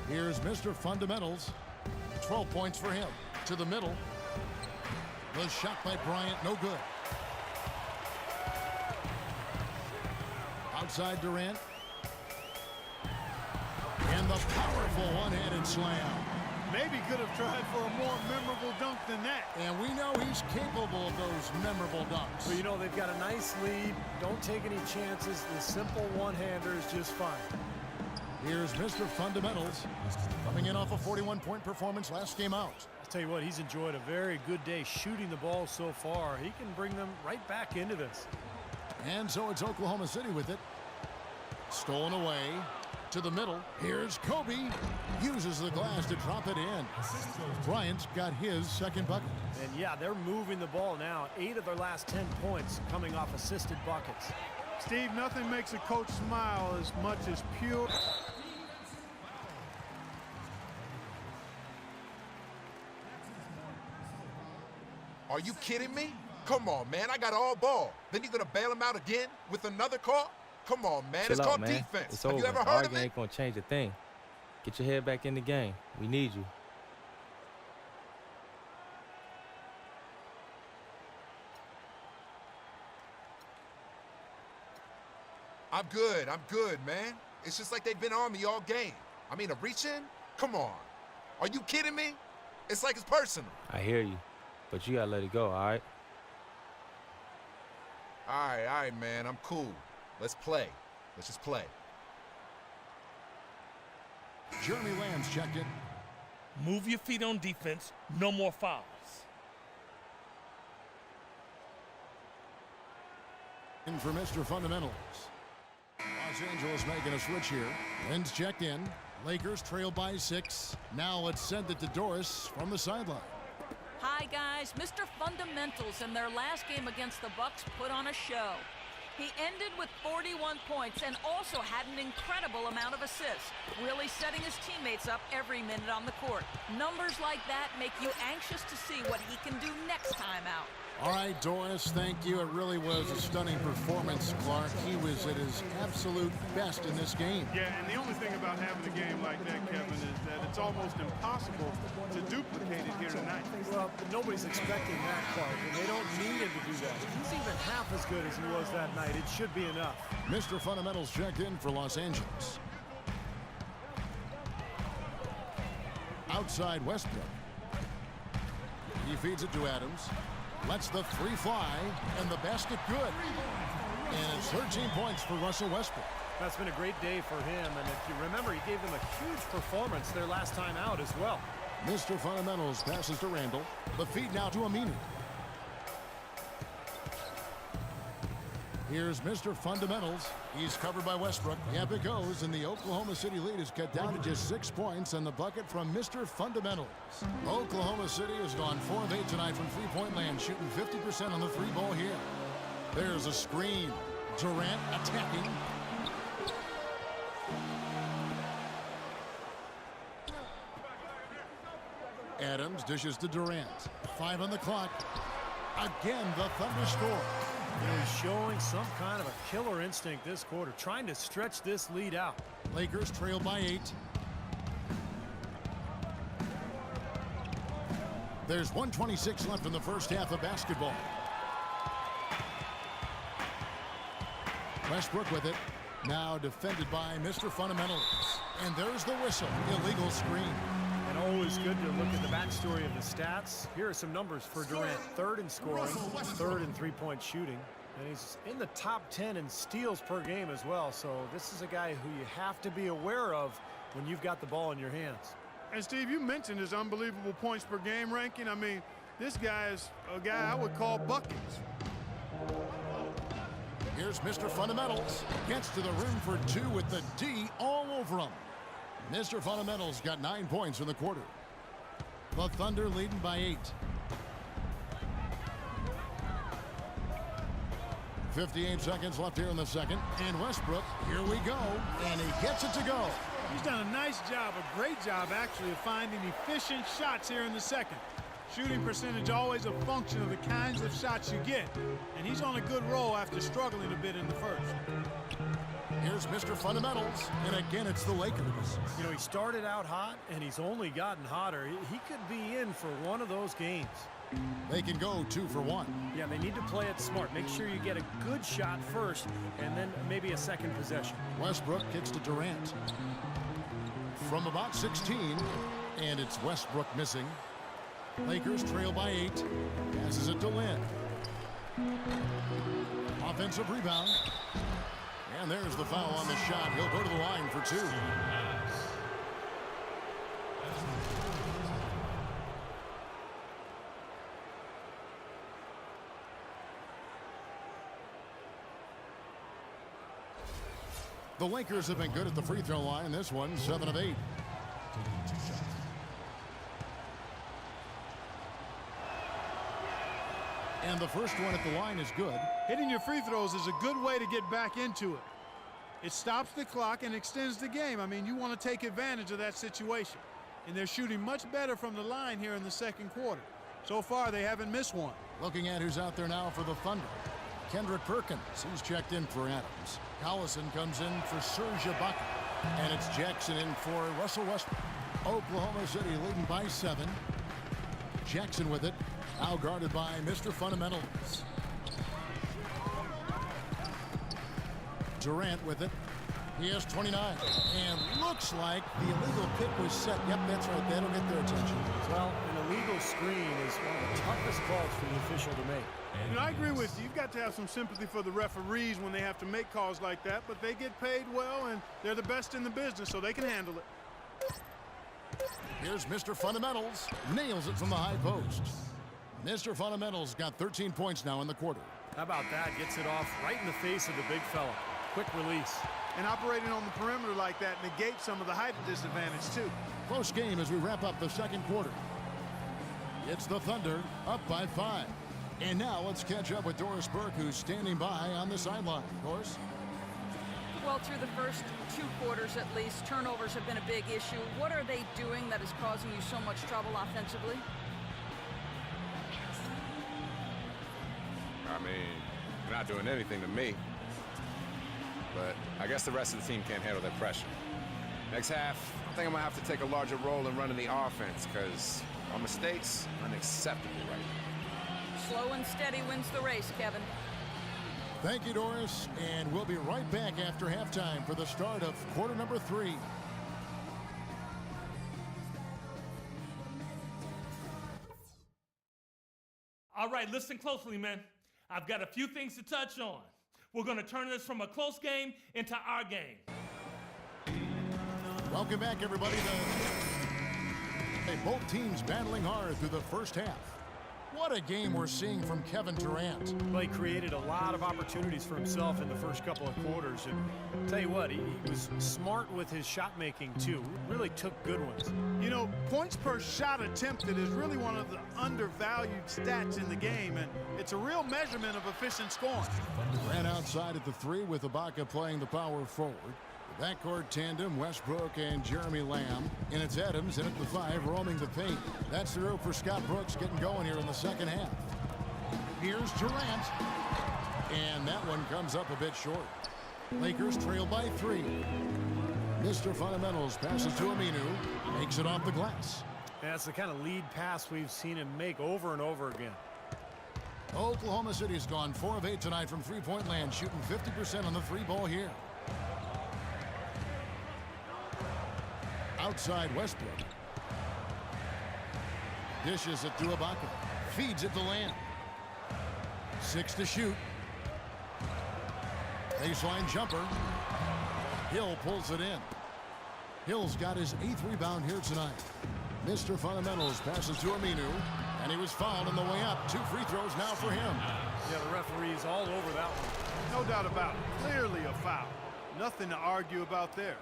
Here's Mr. Fundamentals. 12 points for him. To the middle. The shot by Bryant, no good. Outside Durant. And the powerful one-handed slam. Maybe could have tried for a more memorable dunk than that. And we know he's capable of those memorable dunks. Well, you know, they've got a nice lead. Don't take any chances. The simple one-hander is just fine. Here's Mr. Fundamentals. Coming in off a 41-point performance last game out. I'll tell you what, he's enjoyed a very good day shooting the ball so far. He can bring them right back into this. And so it's Oklahoma City with it. Stolen away to the middle. Here's Kobe. Uses the glass to drop it in. Bryant's got his second bucket. And yeah, they're moving the ball now. 8 of their last 10 points coming off assisted buckets. Steve, nothing makes a coach smile as much as pure. Are you kidding me? Come on, man. I got all ball. Then you're going to bail him out again with another call? Come on, man. Chill it's out, called man. defense. It's Have over. you ever heard of Arguing it? ain't going to change a thing. Get your head back in the game. We need you. I'm good, man. It's just like they've been on me all game. I mean, a reach-in? Come on. Are you kidding me? It's like it's personal. I hear you, but you got to let it go, all right? All right, man. I'm cool. Let's play. Let's just play. Jeremy Lamb's checked in. Move your feet on defense. No more fouls. In for Mr. Fundamentals. Los Angeles making a switch here. Lynn's checked in. Lakers trail by 6. Now let's send it to Doris from the sideline. Hi, guys. Mr. Fundamentals in their last game against the Bucks put on a show. He ended with 41 points and also had an incredible amount of assists, really setting his teammates up every minute on the court. Numbers like that make you anxious to see what he can do next time out. All right, Doris, thank you. It really was a stunning performance, Clark. He was at his absolute best in this game. Yeah, and the only thing about having a game like that, Kevin, is that it's almost impossible to duplicate it here tonight. Well, nobody's expecting that, Clark, and they don't need him to do that. If he's even half as good as he was that night, it should be enough. Mr. Fundamentals checked in for Los Angeles. Outside Westbrook. He feeds it to Adams. Lets the three fly, and the basket good. And it's 13 points for Russell Westbrook. That's been a great day for him, and if you remember, he gave them a huge performance their last time out as well. Mr. Fundamentals passes to Randall. The feed now to Aminu. Here's Mr. Fundamentals. He's covered by Westbrook. Yep, it goes, and the Oklahoma City lead is cut down to just 6 points, and the bucket from Mr. Fundamentals. Oklahoma City has gone 4 of 8 tonight from three-point land, shooting 50% on the three ball here. There's a screen. Durant attacking. Adams dishes to Durant. 5 on the clock. Again, the Thunder score. They're showing some kind of a killer instinct this quarter, trying to stretch this lead out. Lakers trail by 8. There's 1:26 left in the first half of basketball. Westbrook with it. Now defended by Mr. Fundamentals. And there's the whistle. Illegal screen. And always good to look at the backstory of the stats. Here are some numbers for Durant. 3rd in scoring, 3rd in three-point shooting. And he's in the top 10 in steals per game as well. So this is a guy who you have to be aware of when you've got the ball in your hands. And Steve, you mentioned his unbelievable points per game ranking. I mean, this guy is a guy I would call buckets. Here's Mr. Fundamentals. Gets to the rim for 2 with the D all over him. Mr. Fundamentals got 9 points in the quarter. The Thunder leading by 8. 58 seconds left here in the second. And Westbrook, here we go. And he gets it to go. He's done a nice job, a great job actually, of finding efficient shots here in the second. Shooting percentage always a function of the kinds of shots you get. And he's on a good roll after struggling a bit in the first. Here's Mr. Fundamentals, and again it's the Lakers. You know, he started out hot, and he's only gotten hotter. He could be in for one of those games. They can go 2 for 1. Yeah, they need to play it smart. Make sure you get a good shot first, and then maybe a second possession. Westbrook kicks to Durant. From about 16, and it's Westbrook missing. Lakers trail by 8. Passes it to Lynn. Offensive rebound. And there's the foul on the shot. He'll go to the line for 2. The Lakers have been good at the free throw line. This one, 7 of 8. And the first one at the line is good. Hitting your free throws is a good way to get back into it. It stops the clock and extends the game. I mean, you want to take advantage of that situation. And they're shooting much better from the line here in the second quarter. So far, they haven't missed one. Looking at who's out there now for the Thunder. Kendrick Perkins, he's checked in for Adams. Collison comes in for Serge Ibaka. And it's Jackson in for Russell Westbrook. Oklahoma City leading by 7. Jackson with it. Now guarded by Mr. Fundamentals. Durant with it. He has 29. And looks like the illegal pick was set. Yep, that's right. That'll get their attention. Well, an illegal screen is one of the toughest calls for the official to make. You know, I agree with you. You've got to have some sympathy for the referees when they have to make calls like that, but they get paid well, and they're the best in the business, so they can handle it. Here's Mr. Fundamentals. Nails it from the high post. Mr. Fundamentals got 13 points now in the quarter. How about that? Gets it off right in the face of the big fella. Quick release. And operating on the perimeter like that negates some of the height disadvantage, too. Close game as we wrap up the second quarter. It's the Thunder up by 5. And now let's catch up with Doris Burke, who's standing by on the sideline. Doris? Well, through the first 2 quarters at least, turnovers have been a big issue. What are they doing that is causing you so much trouble offensively? I mean, they're not doing anything to me. But I guess the rest of the team can't handle their pressure. Next half, I think I'm going to have to take a larger role in running the offense because our mistakes are unacceptable right now. Slow and steady wins the race, Kevin. Thank you, Doris. And we'll be right back after halftime for the start of quarter number 3. All right, listen closely, man. I've got a few things to touch on. We're going to turn this from a close game into our game. Welcome back, everybody. Both teams battling hard through the first half. What a game we're seeing from Kevin Durant. Well, he created a lot of opportunities for himself in the first couple of quarters. And I'll tell you what, he was smart with his shot making, too. Really took good ones. You know, points per shot attempted is really one of the undervalued stats in the game, and it's a real measurement of efficient scoring. Ran outside at the 3 with Ibaka playing the power forward. The backcourt tandem, Westbrook and Jeremy Lamb. And it's Adams in at the 5, roaming the paint. That's the rope for Scott Brooks getting going here in the second half. Here's Durant. And that one comes up a bit short. Lakers trail by 3. Mr. Fundamentals passes to Aminu. Makes it off the glass. And that's the kind of lead pass we've seen him make over and over again. Oklahoma City's gone 4 of 8 tonight from three-point land, shooting 50% on the 3-ball here. Outside Westbrook. Dishes it to Ibaka. Feeds it to Lamb. 6 to shoot. Baseline jumper. Hill pulls it in. Hill's got his 8th rebound here tonight. Mr. Fundamentals passes to Aminu. And he was fouled on the way up. 2 free throws now for him. Yeah, the referee's all over that one. No doubt about it. Clearly a foul. Nothing to argue about there.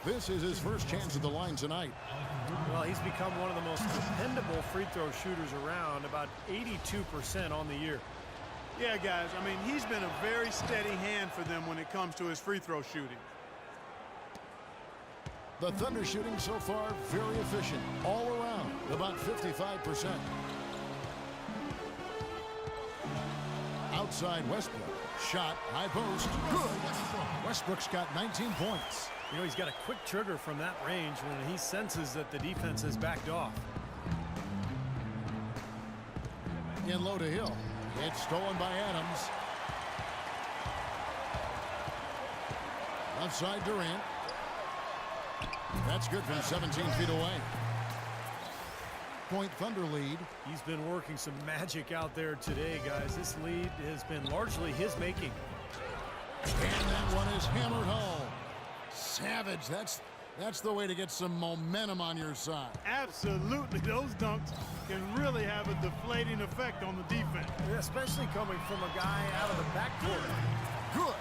This is his first chance at the line tonight. Well, he's become one of the most dependable free throw shooters around, about 82% on the year. Yeah, guys, I mean, he's been a very steady hand for them when it comes to his free throw shooting. The Thunder shooting so far very efficient all around, about 55%. Outside Westbrook. Shot, high post. Good. Westbrook's got 19 points. You know, he's got a quick trigger from that range when he senses that the defense has backed off. In low to Hill. It's stolen by Adams. Left side Durant. That's good from 17 feet away. Point Thunder lead. He's been working some magic out there today, guys. This lead has been largely his making. And that one is hammered home. Savage. That's the way to get some momentum on your side. Absolutely. Those dunks can really have a deflating effect on the defense. Especially coming from a guy out of the backcourt. Good.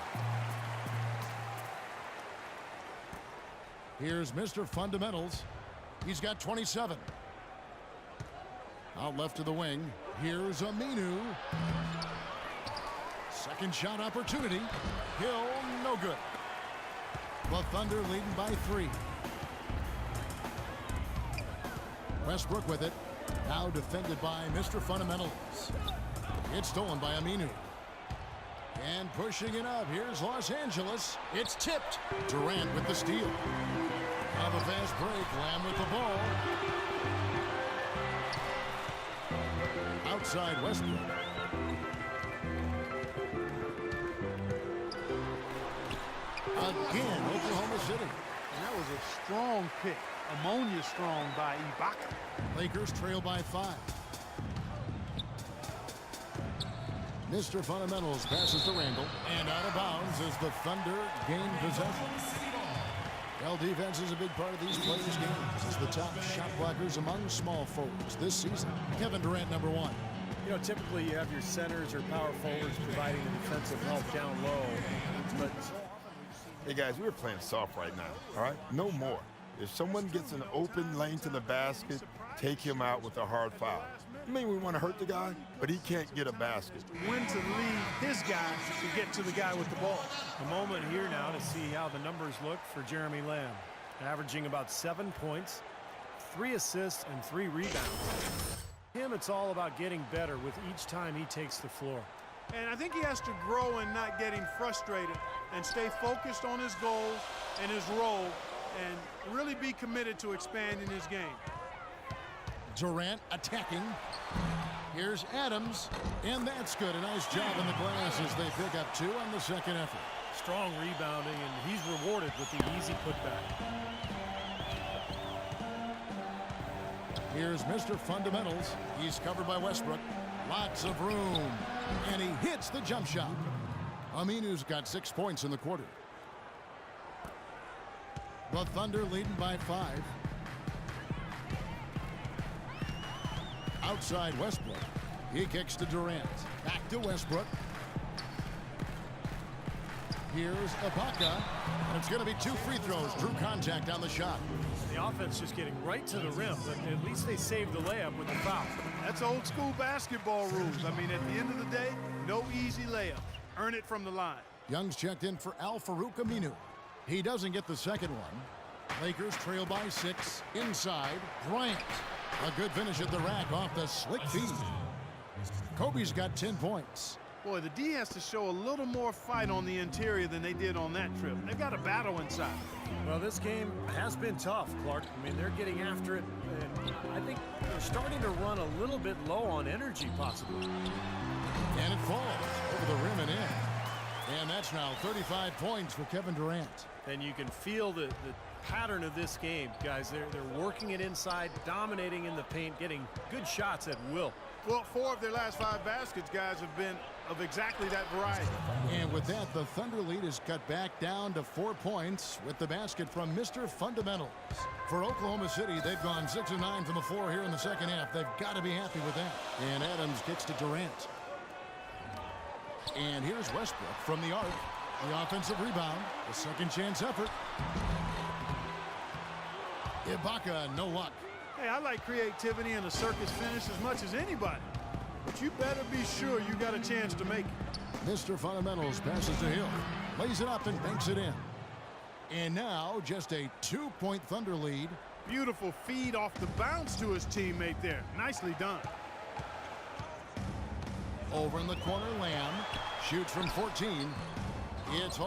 Here's Mr. Fundamentals. He's got 27. Out left to the wing. Here's Aminu. Second shot opportunity. Hill, no good. The Thunder leading by 3. Westbrook with it. Now defended by Mr. Fundamentals. It's stolen by Aminu. And pushing it up. Here's Los Angeles. It's tipped. Durant with the steal. Now the fast break. Lamb with the ball. Outside Westbrook. Again, Oklahoma City. And that was a strong pick. Ammonia strong by Ibaka. Lakers trail by 5. Mr. Fundamentals passes to Randall. And out of bounds as the Thunder gain possession. Well, defense is a big part of these players' games. It's the top shot blockers among small forwards this season. Kevin Durant, number 1. You know, typically you have your centers or power forwards providing the defensive help down low. But hey, guys, we're playing soft right now, all right? No more. If someone gets an open lane to the basket, take him out with a hard foul. I mean, we want to hurt the guy, but he can't get a basket. When to lead his guy to get to the guy with the ball. a moment here now to see how the numbers look for Jeremy Lamb. Averaging about 7 points, 3 assists, and 3 rebounds. Him, it's all about getting better with each time he takes the floor. And I think he has to grow in not getting frustrated and stay focused on his goals and his role and really be committed to expanding his game. Durant attacking. Here's Adams, and that's good. A nice job in the glass as they pick up 2 on the second effort. Strong rebounding, and he's rewarded with the easy putback. Here's Mr. Fundamentals. He's covered by Westbrook. Lots of room, and he hits the jump shot. Aminu's got 6 points in the quarter. The Thunder leading by 5. Outside Westbrook. He kicks to Durant. Back to Westbrook. Here's Ibaka. And it's going to be 2 free throws. Drew contact on the shot. The offense just getting right to the rim, but at least they saved the layup with the foul. That's old school basketball rules. I mean, at the end of the day, no easy layup. Earn it from the line. Young's checked in for Al-Farouq Aminu. He doesn't get the second one. Lakers trail by 6. Inside, Bryant. A good finish at the rack off the slick feed. Kobe's got 10 points. Boy, the D has to show a little more fight on the interior than they did on that trip. They've got a battle inside. Well, this game has been tough, Clark. I mean, they're getting after it, and I think they're starting to run a little bit low on energy, possibly. And it falls over the rim and in. And that's now 35 points for Kevin Durant. And you can feel the pattern of this game, guys. They're working it inside, dominating in the paint, getting good shots at will. Well, 4 of their last 5 baskets, guys, have been of exactly that variety. And with that, the Thunder lead is cut back down to 4 points with the basket from Mr. Fundamentals. For Oklahoma City, they've gone 6 of 9 from the floor here in the second half. They've got to be happy with that. And Adams kicks to Durant. And here's Westbrook from the arc. The offensive rebound, the second chance effort. Ibaka, no luck. Hey, I like creativity and a circus finish as much as anybody. But you better be sure you got a chance to make it. Mr. Fundamentals passes to Hill. Lays it up and banks it in. And now just a 2-point Thunder lead. Beautiful feed off the bounce to his teammate there. Nicely done. Over in the corner, Lamb shoots from 14. It's home.